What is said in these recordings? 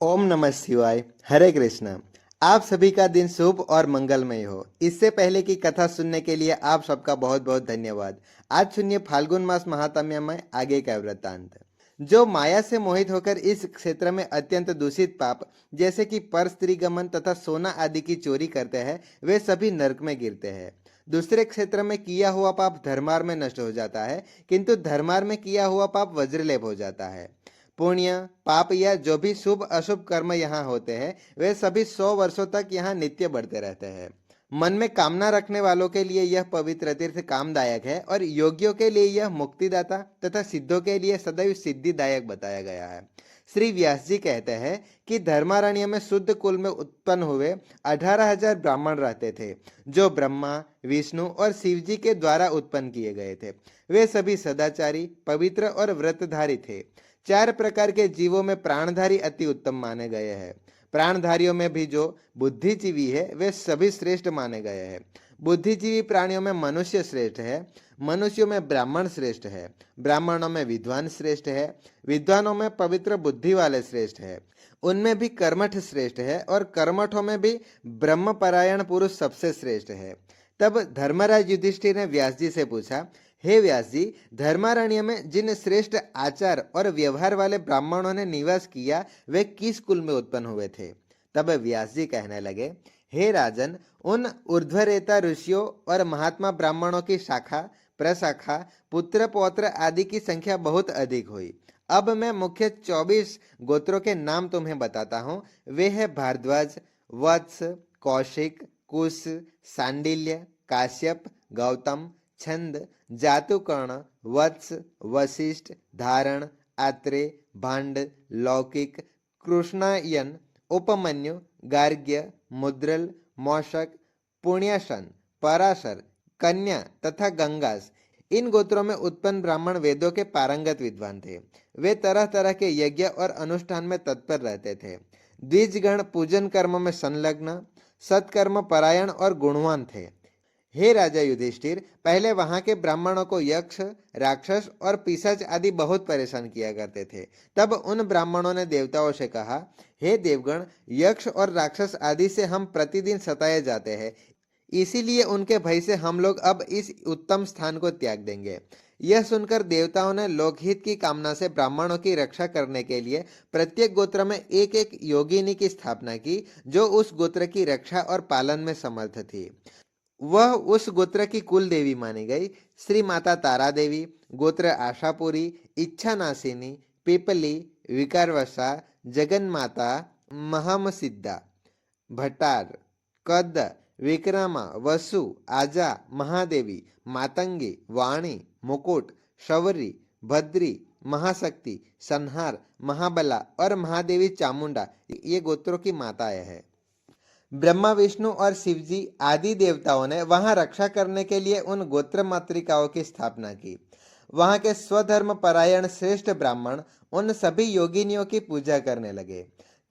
ओम नमः शिवाय। हरे कृष्णा। आप सभी का दिन शुभ और मंगलमय हो। इससे पहले की कथा सुनने के लिए आप सबका बहुत बहुत धन्यवाद। आज सुनिए फाल्गुन मास महात्म्य में आगे का वृत्तांत। जो माया से मोहित होकर इस क्षेत्र में अत्यंत दूषित पाप जैसे कि पर स्त्री गमन तथा सोना आदि की चोरी करते हैं, वे सभी नरक में गिरते हैं। दूसरे क्षेत्र में किया हुआ पाप धर्मार में नष्ट हो जाता है, किंतु धर्मार में किया हुआ पाप वज्रलेप हो जाता है। पुण्य पाप या जो भी शुभ अशुभ कर्म यहाँ होते हैं, वे सभी 100 वर्षों तक यहाँ नित्य बढ़ते रहते हैं। मन में कामना रखने वालों के लिए यह पवित्र तीर्थ कामदायक है और योगियों के लिए यह मुक्तिदाता तथा सिद्धों के लिए सदैव सिद्धिदायक बताया गया है। श्री व्यास जी कहते हैं कि धर्मारण्य में शुद्ध कुल में उत्पन्न हुए 18,000 ब्राह्मण रहते थे, जो ब्रह्मा, विष्णु और शिव जी के द्वारा उत्पन्न किए गए थे। वे सभी सदाचारी, पवित्र और व्रतधारी थे। 4 प्रकार के जीवों में प्राणधारी अति उत्तम माने गए हैं। प्राणधारियों में भी जो बुद्धिजीवी है, वे सभी श्रेष्ठ माने गए हैं। बुद्धिजीवी प्राणियों में मनुष्य श्रेष्ठ है, मनुष्यों में ब्राह्मण श्रेष्ठ है, ब्राह्मणों में विद्वान श्रेष्ठ है, विद्वानों में पवित्र बुद्धि वाले श्रेष्ठ है, उनमें भी कर्मठ श्रेष्ठ है और कर्मठों में भी ब्रह्मपरायण पुरुष सबसे श्रेष्ठ है। तब धर्मराज युधिष्ठिर ने व्यास जी से पूछा, हे व्यास जी, धर्मारण्य में जिन श्रेष्ठ आचार और व्यवहार वाले ब्राह्मणों ने निवास किया, वे किस कुल में उत्पन्न हुए थे? तब व्यास जी कहने लगे, हे राजन, उन ऊर्ध्वरेता ऋषियों और महात्मा ब्राह्मणों की शाखा, प्रशाखा, पुत्र पौत्र आदि की संख्या बहुत अधिक हुई। अब मैं मुख्य 24 गोत्रों के नाम तुम्हें बताता हूँ। वे है भारद्वाज, वत्स, कौशिक, कुश, सांडिल्य, काश्यप, गौतम, छंद, जातुकर्ण, वत्स, वशिष्ठ, धारण, आत्रे, भांड, लौकिक, कृष्णायन, उपमन्यु, गार्ग्य, मुद्रल, मौशक, पुण्यासन, पराशर, कन्या तथा गंगास। इन गोत्रों में उत्पन्न ब्राह्मण वेदों के पारंगत विद्वान थे। वे तरह तरह के यज्ञ और अनुष्ठान में तत्पर रहते थे। द्विजगण पूजन कर्म में संलग्न, सत्कर्म परायण और गुणवान थे। हे राजा युधिष्ठिर, पहले वहां के ब्राह्मणों को यक्ष, राक्षस और पिशाच आदि बहुत परेशान किया करते थे। तब उन ब्राह्मणों ने देवताओं से कहा, हे देवगण, यक्ष और राक्षस आदि से हम प्रतिदिन सताए जाते हैं, इसीलिए उनके भय से हम लोग अब इस उत्तम स्थान को त्याग देंगे। यह सुनकर देवताओं ने लोकहित की कामना से ब्राह्मणों की रक्षा करने के लिए प्रत्येक गोत्र में एक एक योगिनी की स्थापना की, जो उस गोत्र की रक्षा और पालन में समर्थ थी। वह उस गोत्र की कुल देवी मानी गई। श्री माता तारा देवी, गोत्र आशापुरी, इच्छा नासिनी, पीपली, विकारवशा, जगन माता, महामसिद्धा, भट्टार, कद, विक्रमा, वसु, आजा, महादेवी, मातंगी, वाणी, मुकुट, शौरी, भद्री, महाशक्ति, संहार, महाबला और महादेवी चामुंडा ये गोत्रों की माताएं हैं। ब्रह्मा, विष्णु और शिवजी आदि देवताओं ने वहां रक्षा करने के लिए उन गोत्र मातृकाओं की स्थापना की। वहां के स्वधर्म परायण श्रेष्ठ ब्राह्मण उन सभी योगिनियों की पूजा करने लगे।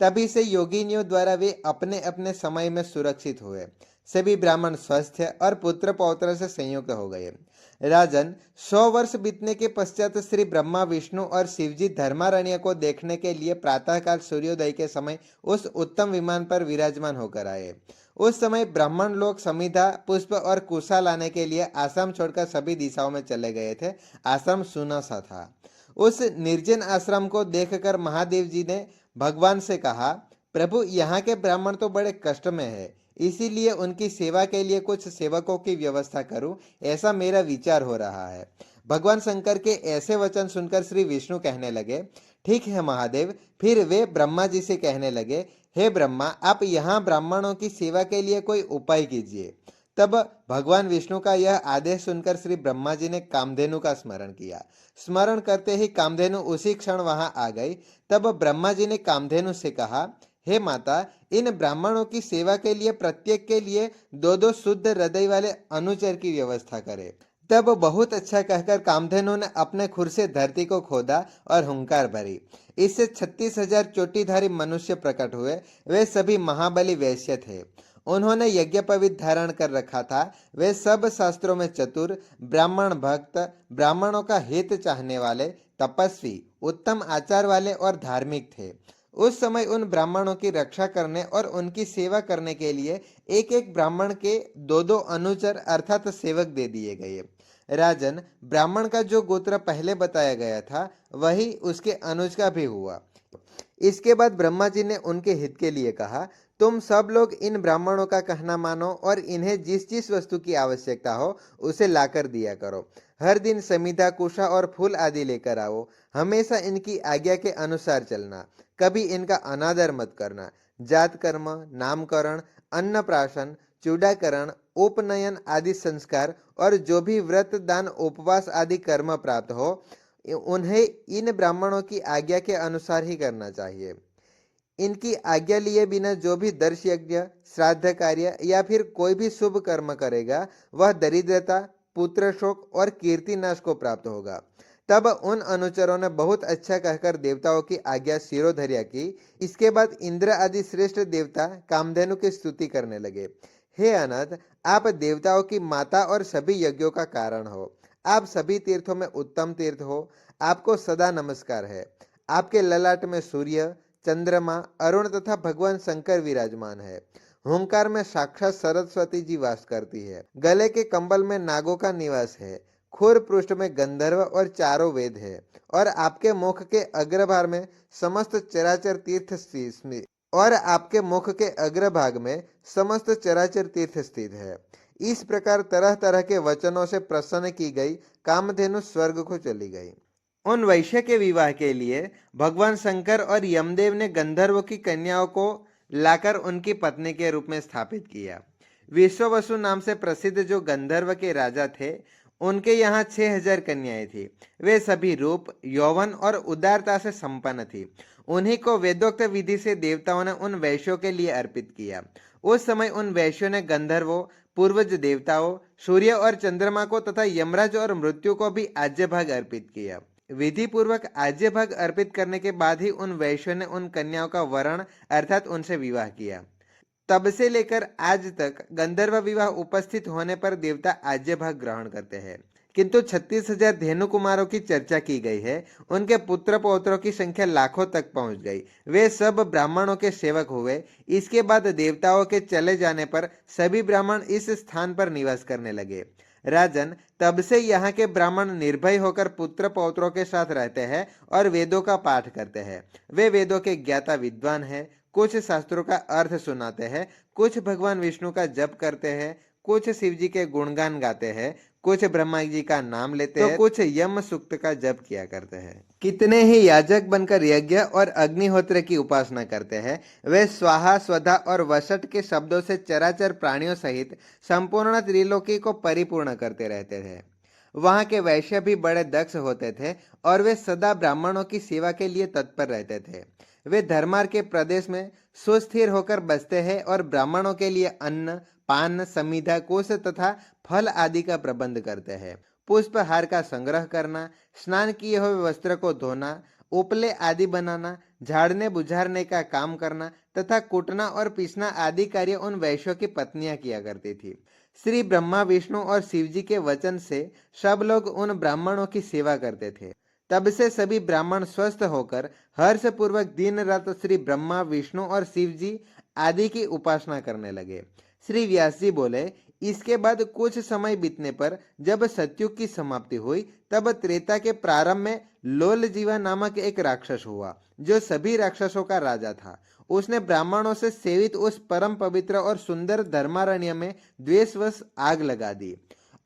तभी से योगिनियों द्वारा वे अपने अपने समय में सुरक्षित हुए। सभी ब्राह्मण स्वस्थ और पुत्र पौत्र से संयुक्त हो गए। राजन, 100 वर्ष बीतने के पश्चात श्री ब्रह्मा, विष्णु और शिवजी धर्मारण्य को देखने के लिए प्रातःकाल सूर्योदय के समय उस उत्तम विमान पर विराजमान होकर आए। उस समय ब्राह्मण लोग समिधा, पुष्प और कुशा लाने के लिए आश्रम छोड़कर सभी दिशाओं में चले गए थे। आश्रम सूना सा था। उस निर्जन आश्रम को देखकर महादेव जी ने भगवान से कहा, प्रभु, यहाँ के ब्राह्मण तो बड़े कष्ट में है, इसीलिए उनकी सेवा के लिए कुछ सेवकों की व्यवस्था करूं, ऐसा मेरा विचार हो रहा है। भगवान शंकर के ऐसे वचन सुनकर श्री विष्णु कहने लगे, ठीक है महादेव। फिर वे ब्रह्मा जी से कहने लगे, हे ब्रह्मा, आप यहाँ ब्राह्मणों की सेवा के लिए कोई उपाय कीजिए। तब भगवान विष्णु का यह आदेश सुनकर श्री ब्रह्मा जी ने कामधेनु का स्मरण किया। स्मरण करते ही कामधेनु उसी क्षण वहां आ गई। तब ब्रह्मा जी ने कामधेनु से कहा, हे माता, इन ब्राह्मणों की सेवा के लिए प्रत्येक के लिए 2-2 शुद्ध हृदय वाले अनुचर की व्यवस्था करे। तब बहुत अच्छा कहकर कामधेनु ने अपने खुर से धरती को खोदा और हुंकार भरी। इससे 36,000 चोटीधारी मनुष्य प्रकट हुए। वे सभी महाबली वैश्य थे। उन्होंने यज्ञोपवीत धारण कर रखा था। वे सब शास्त्रों में चतुर, ब्राह्मण भक्त, ब्राह्मणों का हित चाहने वाले, तपस्वी, उत्तम आचार वाले और धार्मिक थे। उस समय उन ब्राह्मणों की रक्षा करने और उनकी सेवा करने के लिए एक एक ब्राह्मण के दो दो अनुचर अर्थात सेवक दे दिए गए। राजन, ब्राह्मण का जो गोत्र पहले बताया गया था वही उसके अनुज का भी हुआ। इसके बाद ब्रह्मा जी ने उनके हित के लिए कहा, तुम सब लोग इन ब्राह्मणों का कहना मानो और इन्हें जिस जिस वस्तु की आवश्यकता हो उसे लाकर दिया करो। हर दिन समीधा, कुशा और फूल आदि लेकर आओ। हमेशा इनकी आज्ञा के अनुसार चलना। कभी इनका अनादर मत करना। जात कर्म, नामकरण, अन्नप्राशन, चूडाकरण, उपनयन आदि संस्कार और जो भी व्रत, दान, उपवास आदि कर्म प्राप्त हो उन्हें इन ब्राह्मणों की आज्ञा के अनुसार ही करना चाहिए। इनकी आज्ञा लिए बिना जो भी दर्श यज्ञ, श्राद्ध कार्य या फिर कोई भी शुभ कर्म करेगा वह दरिद्रता, पुत्र शोक और कीर्ति नाश को प्राप्त होगा। तब उन अनुचरों ने बहुत अच्छा कहकर देवताओं की आज्ञा शिरोधर्या की। इसके बाद इंद्र आदि श्रेष्ठ देवता कामधेनु की स्तुति करने लगे। हे अनंत, आप देवताओं की माता और सभी यज्ञों का कारण हो। आप सभी तीर्थों में उत्तम तीर्थ हो। आपको सदा नमस्कार है। आपके ललाट में सूर्य, चंद्रमा, अरुण तथा भगवान शंकर विराजमान है। हुंकार में साक्षात सरस्वती जी वास करती है। गले के कंबल में नागों का निवास है। खुर पृष्ठ में गंधर्व और चारों वेद है। और आपके मुख के अग्रभाग में समस्त चराचर तीर्थ स्थित है। इस प्रकार तरह तरह के वचनों से प्रसन्न की गई कामधेनु स्वर्ग को चली गई। उन वैश्य के विवाह के लिए भगवान शंकर और यमदेव ने गंधर्व की कन्याओं को लाकर उनकी पत्नी के रूप में स्थापित किया। विश्ववसु नाम से प्रसिद्ध जो गंधर्व के राजा थे, उनके यहाँ 6000 कन्याएं थी। वे सभी रूप, यौवन और उदारता से संपन्न थी। उन्हीं को वेदोक्त विधि से देवताओं ने उन वैश्यों के लिए अर्पित किया। उस समय उन वैश्यों ने गंधर्वों, पूर्वज देवताओं, सूर्य और चंद्रमा को तथा यमराज और मृत्यु को भी आज्य भाग अर्पित किया। विधि पूर्वक आज्य भाग अर्पित करने के बाद ही उन वैश्यों ने उन कन्याओं का वरण अर्थात उनसे विवाह किया। तब से लेकर आज तक गंधर्व विवाह उपस्थित होने पर देवता आज्य भाग ग्रहण करते हैं। किंतु 36,000 धेनु कुमारों की चर्चा की गई है। उनके पुत्र पौत्रों की संख्या लाखों तक पहुंच गई। वे सब ब्राह्मणों के सेवक हुए। इसके बाद देवताओं के चले जाने पर सभी ब्राह्मण इस स्थान पर निवास करने लगे। राजन, तब से यहाँ के ब्राह्मण निर्भय होकर पुत्र पौत्रों के साथ रहते हैं और वेदों का पाठ करते हैं। वे वेदों के ज्ञाता विद्वान हैं। कुछ शास्त्रों का अर्थ सुनाते हैं, कुछ भगवान विष्णु का जप करते हैं, कुछ शिव जी के गुणगान गाते हैं, कुछ ब्रह्मा जी का नाम लेते हैं, कुछ यम सूक्त का जप किया करते हैं। कितने ही याजक बनकर यज्ञ और अग्निहोत्र की उपासना करते हैं। वे स्वाहा, स्वधा और वसट के शब्दों से चराचर प्राणियों सहित संपूर्ण त्रिलोकी को परिपूर्ण करते रहते थे। वहां के वैश्य भी बड़े दक्ष होते थे और वे सदा ब्राह्मणों की सेवा के लिए तत्पर रहते थे। वे धर्मार्थ के प्रदेश में सुस्थिर होकर बसते हैं और ब्राह्मणों के लिए अन्न, पान, समिधा, कोष तथा फल आदि का प्रबंध करते हैं। पुष्प हार का संग्रह करना, स्नान किए हुए वस्त्र को धोना, उपले आदि बनाना, झाड़ने बुझारने का काम करना तथा कूटना और पीसना आदि कार्य उन वैश्यों की पत्नियां किया करती थी। श्री ब्रह्मा, विष्णु और शिव जी के वचन से सब लोग उन ब्राह्मणों की सेवा करते थे। तब से सभी ब्राह्मण स्वस्थ होकर हर्ष पूर्वक दिन रात श्री ब्रह्मा, विष्णु और शिव जी आदि की उपासना करने लगे। श्री व्यास जी बोले, इसके बाद कुछ समय बीतने पर जब सतयुग की समाप्ति हुई तब त्रेता के प्रारंभ में लोल जीवा नामक एक राक्षस हुआ जो सभी राक्षसों का राजा था। उसने ब्राह्मणों से सेवित उस परम पवित्र और सुंदर धर्मारण्य में द्वेषवश आग लगा दी।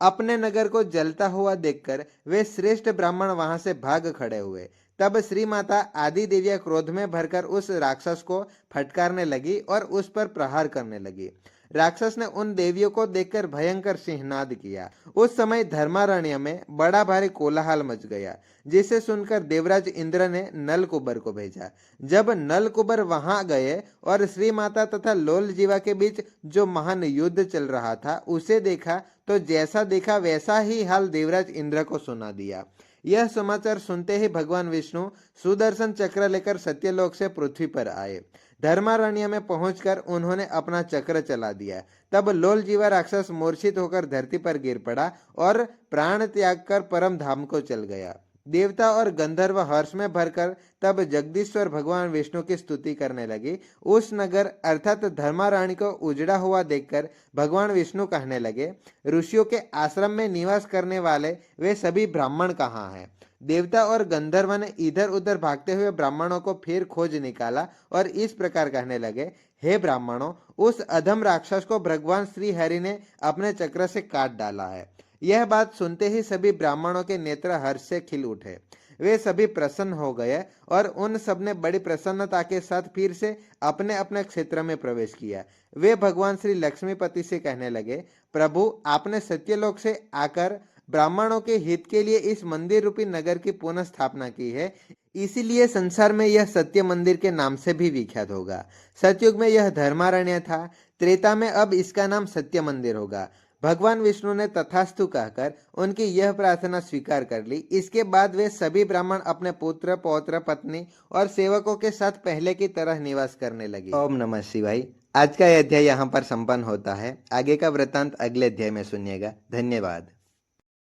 अपने नगर को जलता हुआ देखकर वे श्रेष्ठ ब्राह्मण वहां से भाग खड़े हुए। तब श्री माता आदि देवियां क्रोध में भरकर उस राक्षस को फटकारने लगी और उस पर प्रहार करने लगी। राक्षस ने उन देवियों को देखकर भयंकर सिंहनाद किया। उस समय धर्मारण्य में बड़ा भारी कोलाहल मच गया, जिसे सुनकर देवराज इंद्र ने नलकुबर को भेजा। जब नलकुबर वहां गए और श्री माता तथा लोल जीवा के बीच जो महान युद्ध चल रहा था उसे देखा तो जैसा देखा वैसा ही हाल देवराज इंद्र को सुना दिया। यह समाचार सुनते ही भगवान विष्णु सुदर्शन चक्र लेकर सत्यलोक से पृथ्वी पर आए। धर्मारण्य में पहुंचकर उन्होंने अपना चक्र चला दिया। तब लोल जीवा राक्षस मूर्छित होकर धरती पर गिर पड़ा और प्राण त्याग कर परम धाम को चल गया। देवता और गंधर्व हर्ष में भरकर तब जगदीश्वर भगवान विष्णु की स्तुति करने लगे। उस नगर अर्थात धर्मारण्य को उजड़ा हुआ देखकर भगवान विष्णु कहने लगे, ऋषियों के आश्रम में निवास करने वाले वे सभी ब्राह्मण कहाँ हैं? देवता और गंधर्व ने इधर उधर भागते हुए ब्राह्मणों को फिर खोज निकाला और इस प्रकार कहने लगे, हे ब्राह्मणों, उस अधम राक्षस को भगवान श्री हरि ने अपने चक्र से काट डाला है। यह बात सुनते ही सभी ब्राह्मणों के नेत्र हर्ष से खिल उठे। वे सभी प्रसन्न हो गए और उन सब ने बड़ी प्रसन्नता के साथ फिर से अपने अपने क्षेत्र में प्रवेश किया। वे भगवान श्री लक्ष्मीपति से कहने लगे, प्रभु, आपने सत्यलोक से आकर ब्राह्मणों के हित के लिए इस मंदिर रूपी नगर की पुनः स्थापना की है, इसीलिए संसार में यह सत्य मंदिर के नाम से भी विख्यात होगा। सतयुग में यह धर्मारण्य था, त्रेता में अब इसका नाम सत्य मंदिर होगा। भगवान विष्णु ने तथास्तु कहकर उनकी यह प्रार्थना स्वीकार कर ली। इसके बाद वे सभी ब्राह्मण अपने पुत्र, पौत्र, पत्नी और सेवकों के साथ पहले की तरह निवास करने लगे। ओम नमः शिवाय। आज का यह अध्याय यहाँ पर संपन्न होता है। आगे का वृत्तांत अगले अध्याय में सुनिएगा। धन्यवाद।